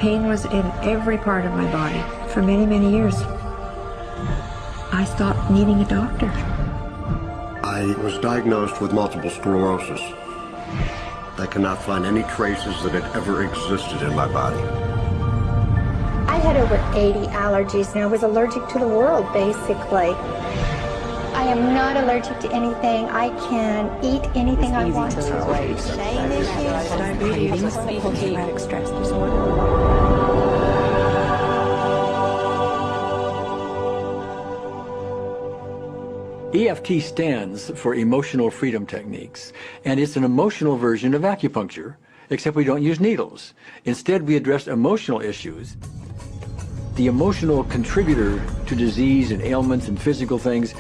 pain was in every part of my body for many, many years. I stopped needing a doctor. I was diagnosed with multiple sclerosis. I cannot find any traces that it ever existed in my body. I had over 80 allergies and I was allergic to the world, basically. I am not allergic to anything. I can eat anything I want to. Diabetes, post-traumatic stress disorder. EFT stands for Emotional Freedom Techniques, and it's an emotional version of acupuncture, except we don't use needles. Instead, we address emotional issues. The emotional contributor to disease and ailments and physical things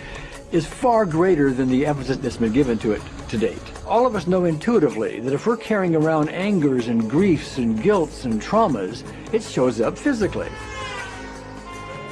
is far greater than the emphasis that's been given to it to date. All of us know intuitively that if we're carrying around angers and griefs and guilts and traumas, it shows up physically.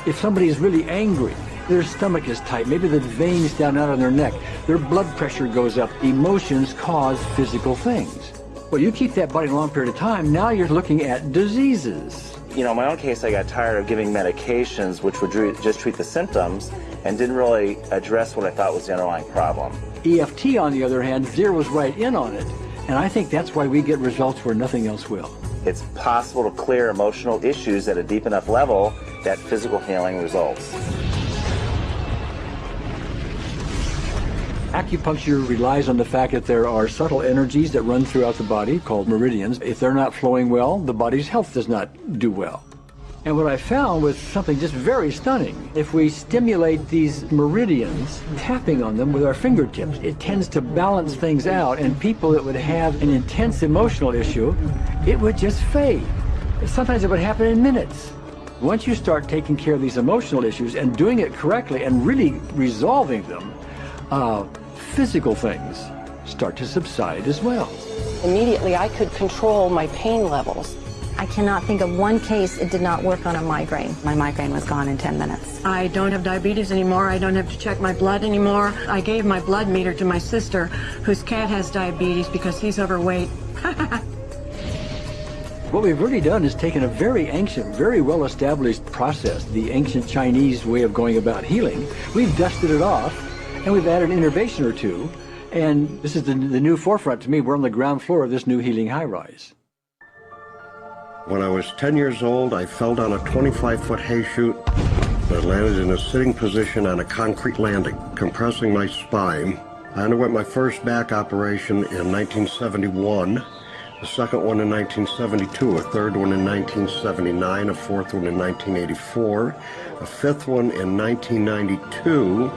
If somebody is really angry, their stomach is tight, maybe the veins down out on their neck, their blood pressure goes up. Emotions cause physical things. Well, you keep that body a long period of time, now you're looking at diseases. You know, in my own case, I got tired of giving medications which would just treat the symptoms and didn't really address what I thought was the underlying problem. EFT, on the other hand, zeroes right in on it, and I think that's why we get results where nothing else will. It's possible to clear emotional issues at a deep enough level that physical healing results. Acupuncture relies on the fact that there are subtle energies that run throughout the body called meridians. If they're not flowing well, the body's health does not do well. And what I found was something just very stunning. If we stimulate these meridians, tapping on them with our fingertips, it tends to balance things out, and people that would have an intense emotional issue, it would just fade. Sometimes it would happen in minutes. Once you start taking care of these emotional issues and doing it correctly and really resolving them, physical things start to subside as well. Immediately, I could control my pain levels. I cannot think of one case it did not work on a migraine. My migraine was gone in 10 minutes. I don't have diabetes anymore. I don't have to check my blood anymore. I gave my blood meter to my sister, whose cat has diabetes because he's overweight. What we've really done is taken a very ancient, very well-established process, the ancient Chinese way of going about healing. We've dusted it off, and we've added an innovation or two, and this is the new forefront to me. We're on the ground floor of this new healing high-rise. When I was 10 years old, I fell down a 25-foot hay chute that landed in a sitting position on a concrete landing, compressing my spine. I underwent my first back operation in 1971, a second one in 1972, a third one in 1979, a fourth one in 1984, a fifth one in 1992,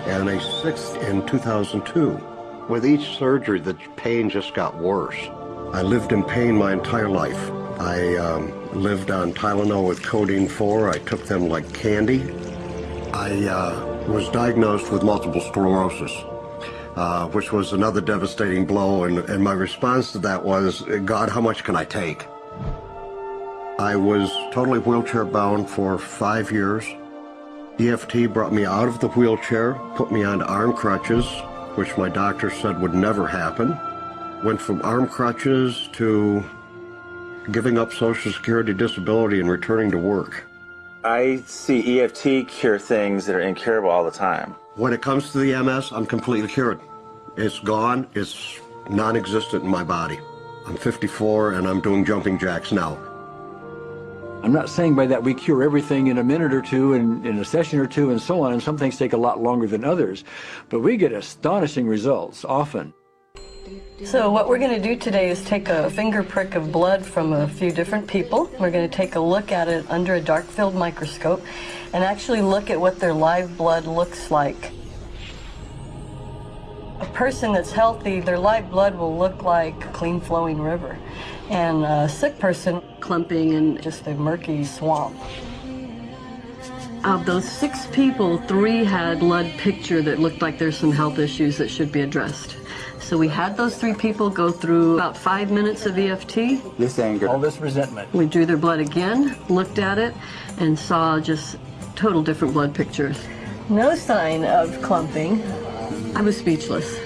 and a sixth in 2002. With each surgery, the pain just got worse. I lived in pain my entire life. I lived on Tylenol with codeine 4. I took them like candy. I was diagnosed with multiple sclerosis, which was another devastating blow, and my response to that was, God, how much can I take? I was totally wheelchair bound for 5 years. EFT brought me out of the wheelchair, put me onto arm crutches, which my doctor said would never happen. Went from arm crutches to giving up Social Security disability and returning to work. I see EFT cure things that are incurable all the time. When it comes to the MS, I'm completely cured. It's gone. It's non-existent in my body. I'm 54 and I'm doing jumping jacks now. I'm not saying by that we cure everything in a minute or two, and in a session or two, and so on, and some things take a lot longer than others, but we get astonishing results often. So what we're going to do today is take a finger prick of blood from a few different people. We're going to take a look at it under a dark field microscope and actually look at what their live blood looks like. A person that's healthy, their live blood will look like a clean flowing river, and a sick person clumping in just a murky swamp. Of those 6 people, 3 had blood picture that looked like there's some health issues that should be addressed. So we had those 3 people go through about 5 minutes of EFT. This anger, all this resentment. We drew their blood again, looked at it, and saw just total different blood pictures. No sign of clumping. I was speechless.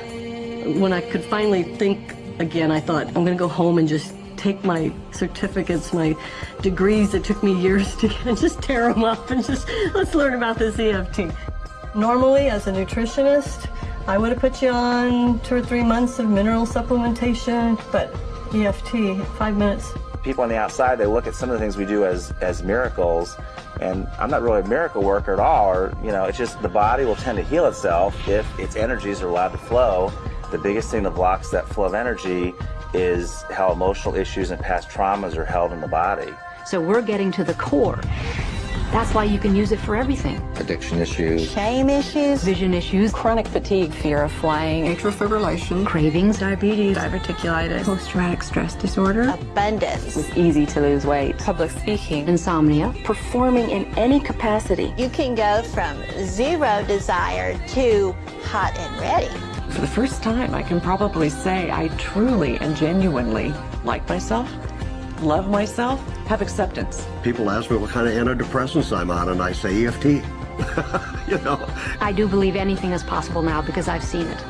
When I could finally think again, I thought, I'm going to go home and just take my certificates, my degrees that took me years to get, and just tear them up and just, let's learn about this EFT. Normally, as a nutritionist, I would have put you on 2 or 3 months of mineral supplementation, but EFT, 5 minutes. People on the outside, they look at some of the things we do as miracles, and I'm not really a miracle worker at all, or, you know, it's just the body will tend to heal itself if its energies are allowed to flow. The biggest thing that blocks that flow of energy is how emotional issues and past traumas are held in the body. So we're getting to the core. That's why you can use it for everything. Addiction issues, Shame issues, vision issues, chronic fatigue, fear of flying, atrial fibrillation, cravings, Diabetes, diverticulitis, post-traumatic stress disorder, Abundance. it's easy to lose weight, public speaking, insomnia. performing in any capacity. You can go from zero desire to hot and ready. For the first time, I can probably say I truly and genuinely like myself, love myself, have acceptance. People ask me what kind of antidepressants I'm on, and I say EFT. You know. I do believe anything is possible now because I've seen it.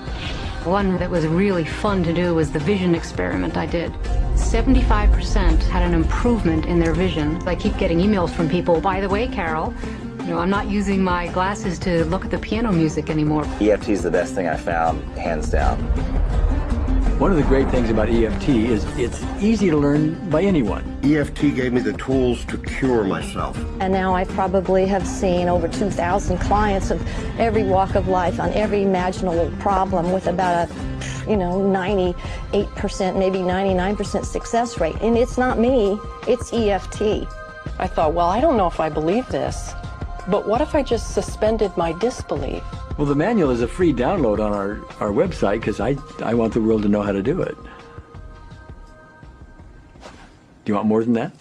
One that was really fun to do was the vision experiment I did. 75% had an improvement in their vision. I keep getting emails from people, by the way, Carol, you know, I'm not using my glasses to look at the piano music anymore. EFT is the best thing I found, hands down. One of the great things about EFT is it's easy to learn by anyone. EFT gave me the tools to cure myself. And now I probably have seen over 2,000 clients of every walk of life on every imaginable problem with about a, 98%, maybe 99% success rate. And it's not me, it's EFT. I thought, well, I don't know if I believe this, but what if I just suspended my disbelief? Well, the manual is a free download on our website because I want the world to know how to do it. Do you want more than that?